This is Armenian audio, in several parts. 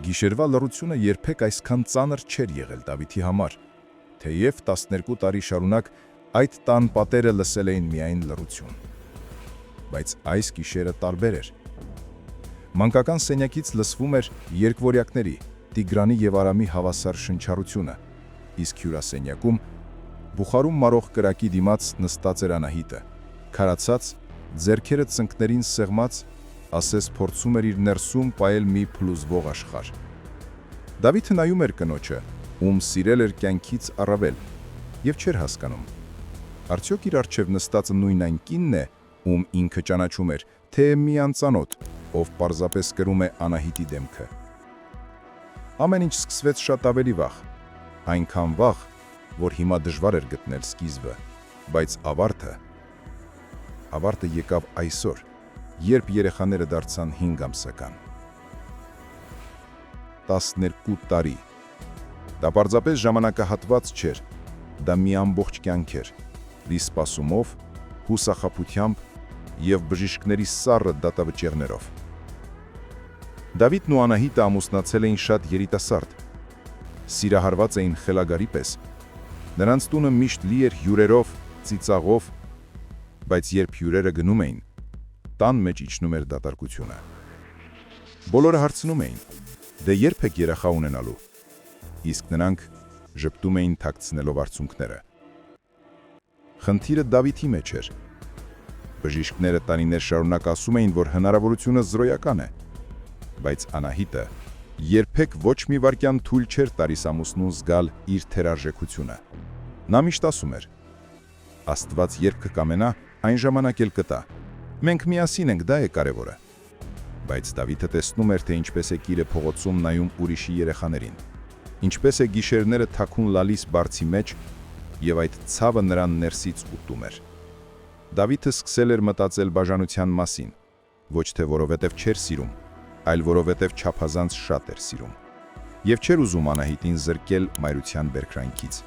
Գիշերվա լռությունը երբեք այսքան ծանր չէր եղել Դավիթի համար, թեև 12 տարի շարունակ այդ տան պատերը լսել էին միայն լռություն։ Բայց այս գիշերը տարբեր էր։ Մանկական սենյակից լսվում էր երկվորյակների, Տիգրանի և Արամի հավասար շնչառությունը, իսկ հյուրասենյակում բուխարում մարող կրակի դիմաց նստած էր Անահիտը, քարացած, ձեռքերը ծնկներին սեղմած, ասես փորձում էր իր ներսում պայել մի փլուզվող աշխարհ։ Դավիթը նայում էր կնոջը, ում սիրել էր կյանքից առավել, և չէր հասկանում. արդյոք իր առջև նստածը նույն այն կինն է, ում ինքը ճանաչում էր, թե մի անծանոթ, ով պարզապես կրում է Անահիտի դեմքը։ Ամեն ինչ սկսվեց շատ ավելի վաղ, այնքան վաղ, որ հիմա դժվար էր գտնել սկիզբը, բայց ավարտը եկավ այսօր, երբ երեխաները դարձան 5 ամսական։ 12 տարի։ Դա պարզապես ժամանակահատված չէր, դա մի ամբողջ կյանք էր, լի սպասումով, հուսախաբությամբ և բժիշկների սառը դատավճիռներով։ Դավիթն ու Անահիտը ամուսնացել էին շատ երիտասարդ, սիրահարված էին խելագարի պես։ Նրանց տունը միշտ լի էր հյուրերով, ծիծաղով, բայց երբ հյուրերը գնում էին, տան մեջ իջնում էր դատարկությունը։ Բոլորը հարցնում էին. դե երբ եք երեխա ունենալու, իսկ նրանք ժպտում էին թաքցնելով արցունքները։ Խնդիրը Դավիթի մեջ էր։ Բժիշկները տարիներ շարունակ ասում էին, որ հնարավորությունը զրոյական է, բայց Անահիտը երբեք ոչ մի վայրկյան թույլ չէր տալիս ամուսնուն զգալ իր թերարժեքությունը։ Նա միշտ ասում էր. Աստված երբ կկամենա, այն ժամանակ էլ կտա։ Մենք միասին ենք, դա է կարևորը։ Բայց Դավիթը տեսնում էր, թե ինչպես է կիրը փողոցում նայում ուրիշի երեխաներին, ինչպես է գիշերները թաքուն լալիս բարձի մեջ, և այդ ցավը նրան ներսից ուտում էր։ Դավիթը սկսել էր մտածել բաժանության մասին, ոչ թե որովհետև չէր սիրում, այլ որովհետև չափազանց շատ էր սիրում, և չէր ուզում Անահիտին զրկել մայրության բերկրանքից։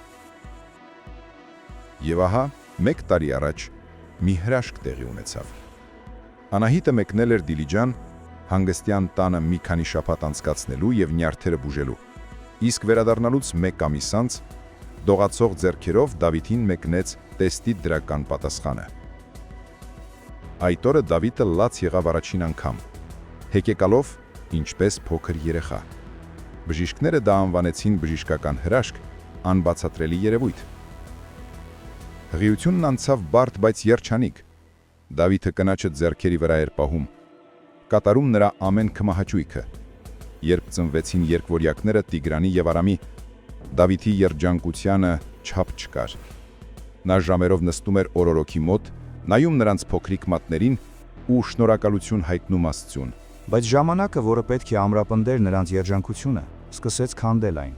Եվ ահա, 1 տարի առաջ մի հրաշք տեղի ունեցավ։ Անահիտը մեկնել էր Դիլիջան, հանգստյան տանը մի քանի շաբաթ անցկացնելու և նյարդերը բուժելու, իսկ վերադառնալուց 1 ամիս անց դողացող ձեռքերով Դավիթին մեկնեց տեստի դրական պատասխանը։ Այդ օրը Դավիթը լաց եղավ առաջին անգամ, հեկեկալով ինչպես փոքր երեխա։ Բժիշկները դա անվանեցին բժշկական հրաշք, անբացատրելի երևույթ։ Հղիությունն անցավ բարդ, բայց երջանիկ։ Դավիթը կնոջը ձեռքերի վրա էր պահում, կատարում նրա ամեն քմահաճույքը։ Երբ ծնվեցին երկվորյակները Տիգրանի և Արամի, Դավիթի երջանկությանը չափ չկար։ Նա ժամերով նստում էր օրորոքի մոտ, նայում նրանց փոքրիկ մատներին ու շնորհակալություն հայտնում Աստծուն։ Բայց ժամանակը, որը պետք է ամրապնդեր նրանց երջանկությունը, սկսեց քանդել այն։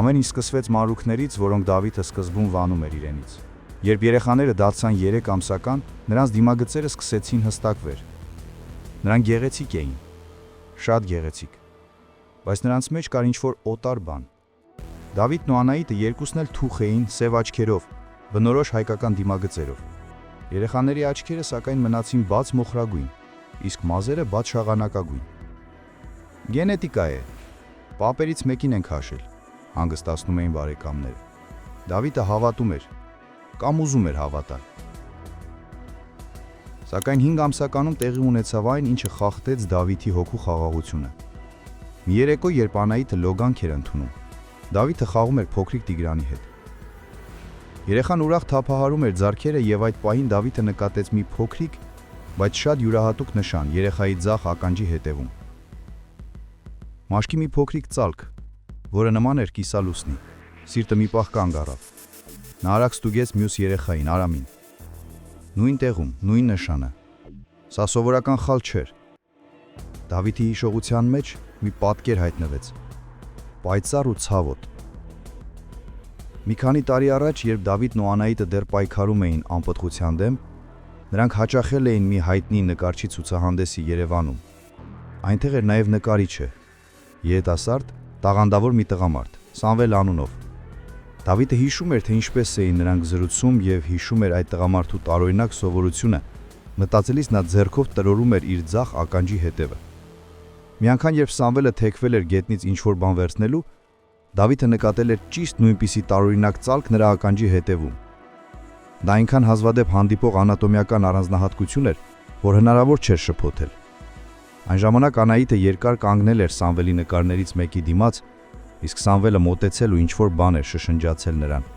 Ամեն ինչ սկսվեց մանրուքներից, որոնք Դավիթը սկզբում վանում էր իրենից։ Երբ երեխաները դարձան 3 ամսական, նրանց դիմագծերը սկսեցին հստակվել։ Նրանք գեղեցիկ էին, շատ գեղեցիկ, բայց նրանց մեջ կար ինչ-որ օտար բան։ Դավիթն ու Անահիտը երկուսն էլ թուխ էին, սև աչքերով, բնորոշ հայկական դիմագծերով։ Երեխաների աչքերը սակայն մնացին բաց մոխրագույն, իսկ մազերը բաց շաղանակագույն։ Գենետիկա է, պապերից մեկին ենք հաշել, հանգստացնում էին բարեկամները։ Դավիթը հավատում էր, կամ ուզում էր հավատալ։ Սակայն 5 ամսականում տեղի ունեցավ այն, ինչը խախտեց Դավիթի հոգու խաղաղությունը։ Մի երեկո, երբ Անահիտը լոգանք էր ընդունում, Դավիթը խաղում էր փոքրիկ Տիգրանի հետ։ Երեխան ուրախ թափահարում էր ձեռքերը, և այդ պահին Դավիթը նկատեց մի փոքրիկ, բայց շատ յուրահատուկ նշան երեխայի ձախ ականջի հետևում։ Մաշկի մի փոքրիկ ծալք, որը նման էր կիսալուսնի, սիրտը մի պահ կանգ առավ։ Նա արագ ստուգեց մյուս երեխային, Արամին։ Նույն տեղում, նույն նշանը։ Սա սովորական խալ չէր։ Դավիթի հիշողության մեջ մի պատկեր հայտնվեց, պայծառ ու ցավոտ։ Մի քանի տարի առաջ, երբ Դավիթն ու Անահիտը դեռ պայքարում էին անպտղության դեմ, նրանք հաճախել էին մի հայտնի նկարչի ցուցահանդեսի Երևանում։ Այնտեղ էր նաև նկարիչը, երիտասարդ, տաղանդավոր մի տղամարդ, Սամվել անունով։ Դավիթը հիշում էր, թե ինչպես էին նրանք զրուցում, և հիշում էր այդ տղամարդու տարօրինակ սովորությունը, մտածելիս նա ձեռքով տրորում էր իր ձախ ականջի հետևը։ Մի անգամ, երբ Սամվելը թեքվել էր գետնից ինչ-որ բան վերցնելու, Դավիթը նկատել էր ճիշտ նույնպիսի տարօրինակ ծալք նրա ականջի հետևում։ Դա այնքան հազվադեպ հանդիպող անատոմիական առանձնահատկություն էր, որ հնարավոր չէր շփոթել։ Այն ժամանակ Անահիտը երկար կանգնել էր Սամվելի նկարներից մեկի դիմաց, իսկ Սամվելը մոտեցել ու ինչ-որ բան էր շշնջացել նրան։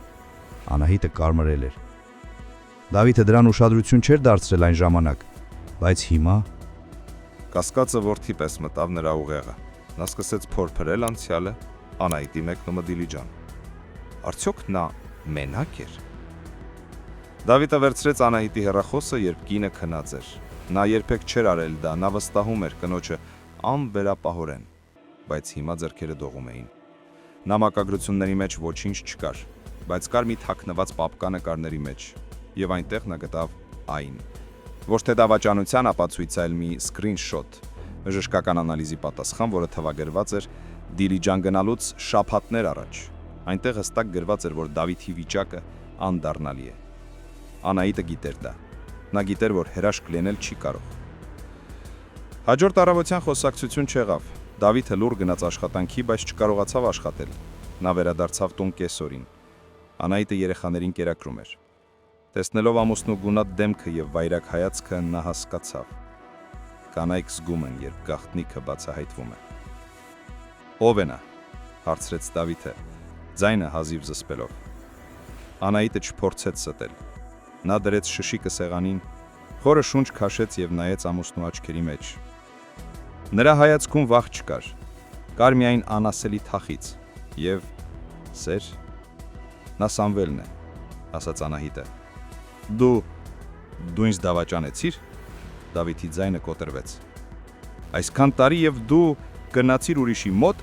Անահիտը կարմրել էր։ Դավիթը դրան ուշադրություն չէր դարձրել այն ժամանակ, բայց հիմա Կասկածը որդի պես մտավ նրա ուղեղը։ Նա սկսեց փորփրել անցյալը, Անահիտի մեկնումը Դիլիջան։ Արդյոք նա մենակ էր։ Դավիթը վերցրեց Անահիտի հեռախոսը, երբ կինը քնած էր։ Նա երբեք չէր արել դա, նա վստահում էր կնոջը անվերապահորեն, բայց հիմա ձեռքերը դողում էին։ Նամակագրությունների մեջ ոչինչ չկար, բայց կար մի թաքնված պապկա նկարների մեջ, եւ այնտեղ նա գտավ այն։ Ոչ թե դավաճանության ապացույց, այլ մի սկրինշոթ, բժշկական անալիզի պատասխան, որը թվագրված էր Դիլիջան գնալուց շաբաթներ առաջ։ Այնտեղ հստակ գրված էր, որ Դավիթի վիճակը անդառնալի է։ Անահիտը գիտեր դա։ Նա գիտեր, որ հրաշք լինել չի կարող։ Հաջորդ առավոտյան խոսակցություն չեղավ։ Դավիթը լուռ գնաց աշխատանքի, բայց չկարողացավ աշխատել։ Նա վերադարձավ տուն կեսօրին։ Անահիտը երեխաներին կերակրում էր։ Տեսնելով ամուսնու գունատ դեմքը եւ վայրագ հայացքը, նա հասկացավ. կանայք զգում են, երբ գաղտնիքը բացահայտվում է։ Ո՞վ է նա, հարցրեց Դավիթը, ձայնը հազիվ զսպելով։ Անահիտը չփորձեց ստել։ Նա դրեց շշիկը սեղանին, խորը շունչ քաշեց եւ նայեց ամուսնու աչքերի մեջ։ Նրա հայացքում վախ չկար, կար միայն անասելի թախիծ եւ սեր։ Նա Սամվելն է, ասաց Անահիտը։ Դու ինձ դավաճանեցիր։ Դավիթի ձայնը կոտրվեց։ Այսքան տարի եւ դու գնացիր ուրիշի մոտ։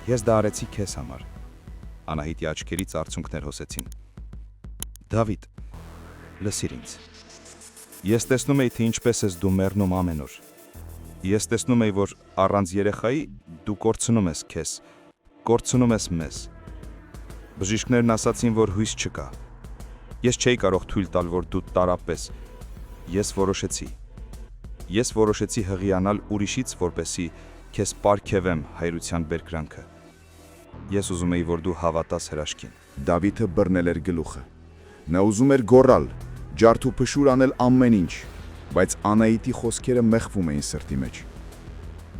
Ես դա արեցի քեզ համար։ Անահիտի աչքերից արցունքներ հոսեցին։ Դավիթ, լսիր ինձ։ Ես տեսնում եի, թե ինչպես ես դու մեռնում ամեն օր։ Ես տեսնում եի, որ առանց երեխայի դու կորցնում ես քեզ, կորցնում ես մեզ։ Բժիշկներն ասացին, որ հույս չկա։ Ես չէի կարող թույլ տալ, որ դու տարապես։ Ես որոշեցի հղիանալ ուրիշից, որպեսի քեզ պարգևեմ հայրության բերկրանքը։ Ես ուզում էի, որ դու հավատաս հրաշքին։ Դավիթը բռնել էր գլուխը։ Նա ուզում էր գոռալ, ջարդ ու փշուր անել ամեն ինչ, բայց Անահիտի խոսքերը մեղվում էին սրտի մեջ։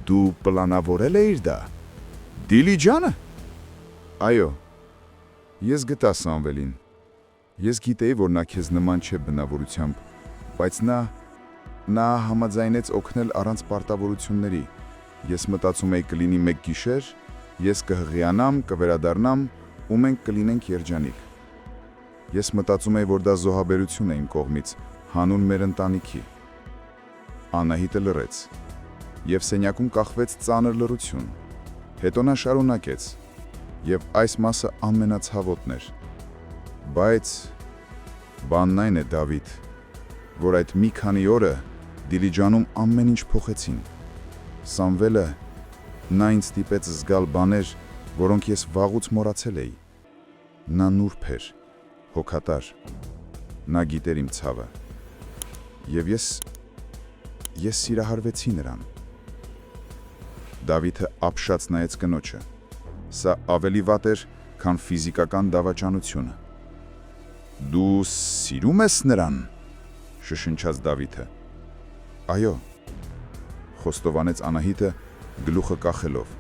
Դու պլանավորել էիր դա։ Դիլիջանը։ Այո։ Ես գտա Սամվելին։ Ես գիտեի, որ նա քեզ նման չէ բնավորությամբ, բայց նա համաձայնեց օգնել առանց պարտավորությունների։ Ես մտածում էի կլինի մեկ գիշեր, ես կհղիանամ, կվերադառնամ ու մենք կլինենք երջանիկ։ Ես մտածում էի, որ դա զոհաբերություն է իմ կողմից, հանուն մեր ընտանիքի։ Անահիտը լռեց, եւ սենյակում կախվեց ծանր լռություն։ Հետո նա շարունակեց, եւ այս մասը ամենացավոտն էր։ Բայց բանն այն է, Դավիթ, որ այդ մի քանի օրը Դիլիջանում ամեն ինչ փոխեցին։ Սամվելը նա ինձ ստիպեց զգալ բաներ, որոնք ես վաղուց մոռացել էի։ Նա նուրբ էր, հոգատար։ Նա գիտեր իմ ցավը։ Եվ ես սիրահարվեցի նրան։ Դավիթը ապշած նայեց կնոջը։ Սա ավելի վատ էր, քան ֆիզիկական դավաճանությունը։ Դու սիրում ես նրան, շշնջաց Դավիթը։ Այո, խոստովանեց Անահիտը գլուխը կախելով։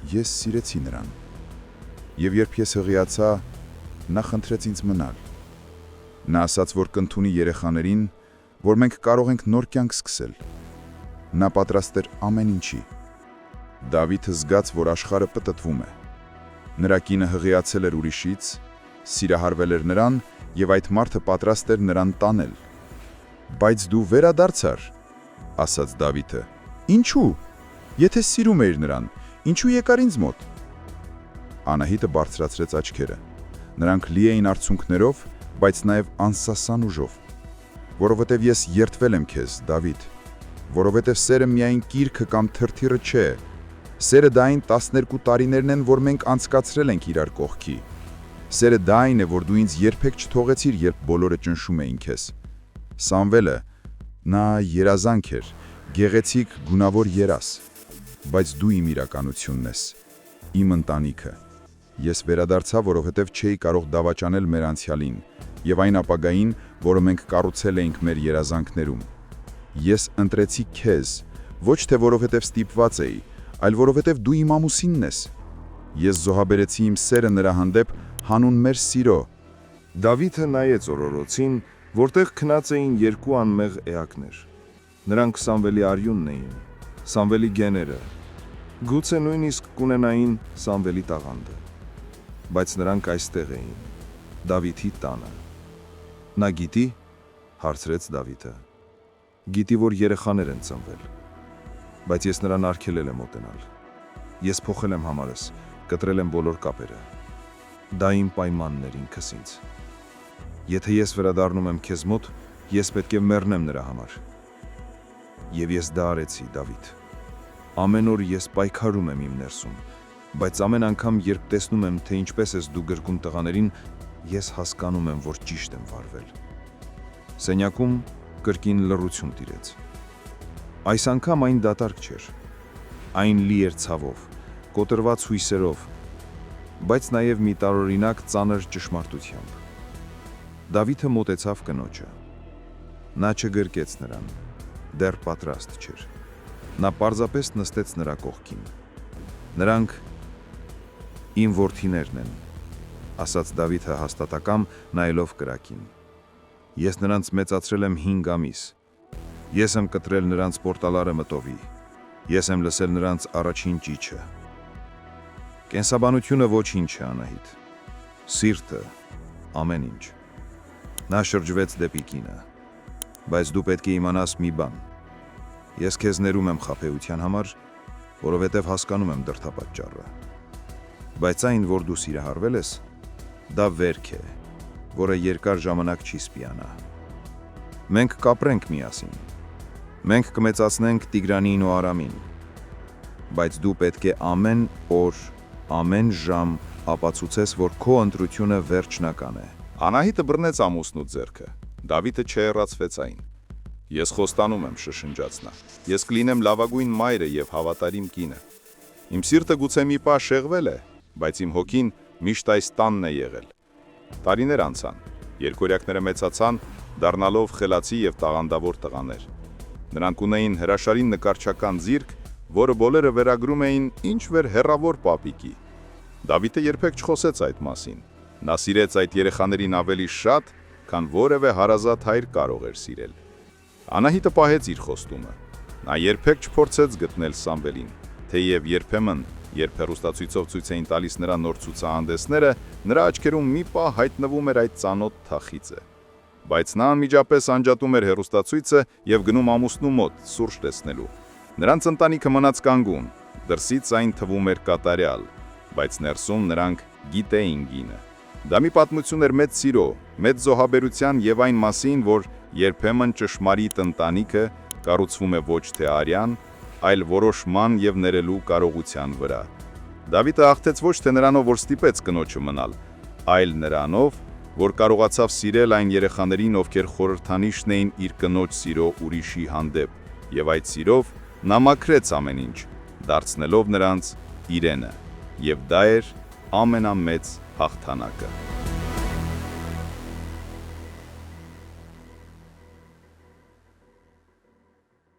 Ես սիրեցի նրան։ Եվ երբ ես հղիացա, նա խնդրեց ինձ մնալ։ Նա ասաց, որ կընդունի երեխաներին, որ մենք կարող ենք նոր կյանք սկսել։ Նա պատրաստ էր ամեն ինչի։ Դավիթը զգաց, որ աշխարհը պտտվում է։ Նրա կինը հղիացել էր ուրիշից, սիրահարվել էր նրան եւ այդ մարդը պատրաստ էր նրան տանել։ Բայց դու վերադարձար, ասաց Դավիթը։ Ինչու։ Եթե սիրում էիր նրան, ինչու եկար ինձ մոտ։ Անահիտը բարձրացրեց աչքերը։ Նրանք լի էին արցունքներով, բայց նաեւ անսասան ուժով։ Որովհետեւ ես երդվել եմ քեզ, Դավիթ, որովհետեւ սերը միայն կիրքը կամ թրթիռը չէ։ Սերը դա այն 12 տարիներն են, որ մենք անցկացրել ենք իրար կողքի։ Սերը դա այն է, որ դու ինձ երբեք չթողեցիր, երբ բոլորը ճնշում էին քեզ։ Սամվելը, նա երազանք էր, Գեղեցիկ, գունավոր երաս, բայց դու իմ իրականությունն ես, իմ ընտանիքը։ Ես վերադարձա, որովհետև չէի կարող դավաճանել մեր անցյալին եւ այն ապագային, որը մենք կառուցել էինք մեր երազանքներում։ Ես ընտրեցի քեզ, ոչ թե որովհետև ստիպված էի, այլ որովհետև դու իմ ամուսինն ես։ Ես զոհաբերեցի իմ սերը նրա հանդեպ հանուն մեր սիրո։ Դավիթը նայեց օրորոցին, որտեղ քնած էին երկու անմեղ էակներ։ Նրանք Սամվելի արյունն էին, Սամվելի գեները, գուցե նույնիսկ կունենային Սամվելի տաղանդը, բայց նրանք այստեղ էին, Դավիթի տանը։ Նա գիտի, հարցրեց Դավիթը, գիտի, որ երեխաներ են ծնվել, բայց ես նրան արգելել եմ մոտենալ։ Ես փոխել եմ համարս, կտրել եմ բոլոր կապերը։ Դա իմ պայմանն էր ինքս ինձ։ Եթե ես վերադառնում եմ քեզ մոտ, ես պետք է մեռնեմ նրա համար։ Եվ ես դա արեցի, Դավիթ։ Ամեն օր ես պայքարում եմ իմ ներսում, բայց ամեն անգամ, երբ տեսնում եմ, թե ինչպես ես դու գրկում տղաներին, ես հասկանում եմ, որ ճիշտ եմ վարվել։ Սենյակում կրկին լռություն տիրեց։ Այս անգամ այն դատարկ չէր։ Այն լի էր ցավով, կոտրված հույսերով, բայց նաև մի տարօրինակ ծանր ճշմարտությամբ։ Դավիթը մոտեցավ կնոջը։ Նա չգրկեց նրան, դեռ պատրաստ չէր։ Նա պարզապես նստեց նրա կողքին։ Նրանք իմ որդիներն են, ասաց Դավիթը հաստատակամ նայելով կրակին։ Ես նրանց մեծացրել եմ 5 ամիս։ Ես եմ կտրել նրանց պորտալարը մտովի։ Ես եմ լսել նրանց առաջին ճիչը։ Կենսաբանությունը ոչինչ է, Անահիտ։ Սիրտը, ամեն ինչ։ Նա շրջվեց դեպի կինը։ Բայց դու պետք է իմանաս մի բան։ Ես քեզ ներում եմ խաբեության համար, որովհետև հասկանում եմ դրդապատճառը։ Բայց այն, որ դու սիրահարվել ես, դա վերք է, որը երկար ժամանակ չի սպիանա։ Մենք կապրենք միասին։ Մենք կմեծացնենք Տիգրանին ու Արամին։ Բայց դու պետք է ամեն օր, ամեն ժամ ապացուցես, որ քո ընտրությունը վերջնական է։ Անահիտը բռնեց ամուսնու ձեռքը։ Դավիթը չհեռացվեց այն։ Ես խոստանում եմ, շշնջաց նա։ Ես կլինեմ լավագույն մայրը եւ հավատարիմ կինը։ Իմ սիրտը գուցե մի պահ շեղվել է, բայց իմ հոգին միշտ այս տանն է եղել։ Տարիներ անցան, երկորյակները մեծացան, դառնալով խելացի եւ տաղանդավոր տղաներ։ Նրանք ունեին հրաշալի նկարչական ձիրք, որը բոլորը վերագրում էին ինչ-որ հեռավոր պապիկի։ Դավիթը երբեք չխոսեց այդ մասին։ Նա սիրեց այդ երեխաներին ավելի շատ, քան որևէ հարազատ հայր կարող էր սիրել։ Անահիտը պահեց իր խոստումը։ Նա երբեք չփորձեց գտնել Սամվելին, թեև երբեմն, երբ հեռուստացույցով ցույց էին տալիս նրա նոր ցուցահանդեսները, նրա աչքերում մի պահ հայտնվում էր այդ ծանոթ թախիծը։ Բայց նա անմիջապես անջատում էր հեռուստացույցը եւ գնում ամուսնու մոտ սուրճ տեսնելու։ Նրանց ընտանիքը մնաց կանգուն, դրսից այն թվում էր կատարյալ, բայց ներսում նրանք գիտեին գինը։ Դա մի պատմություն էր մեծ սիրո, մեծ զոհաբերության եւ այն մասին, որ երբեմն ճշմարիտ ընտանիքը կառուցվում է ոչ թե արյան, այլ որոշման եւ ներելու կարողության վրա։ Դավիթը հաղթեց ոչ թե նրանով, որ ստիպեց կնոջը մնալ, այլ նրանով, որ կարողացավ սիրել այն երեխաներին, ովքեր խորհրդանիշն էին իր կնոջ սիրո ուրիշի հանդեպ, եւ այդ սիրով նա մաքրեց ամեն ինչ, դարձնելով նրանց իրենը, եւ դա էր ամենամեծ հաղթանակը։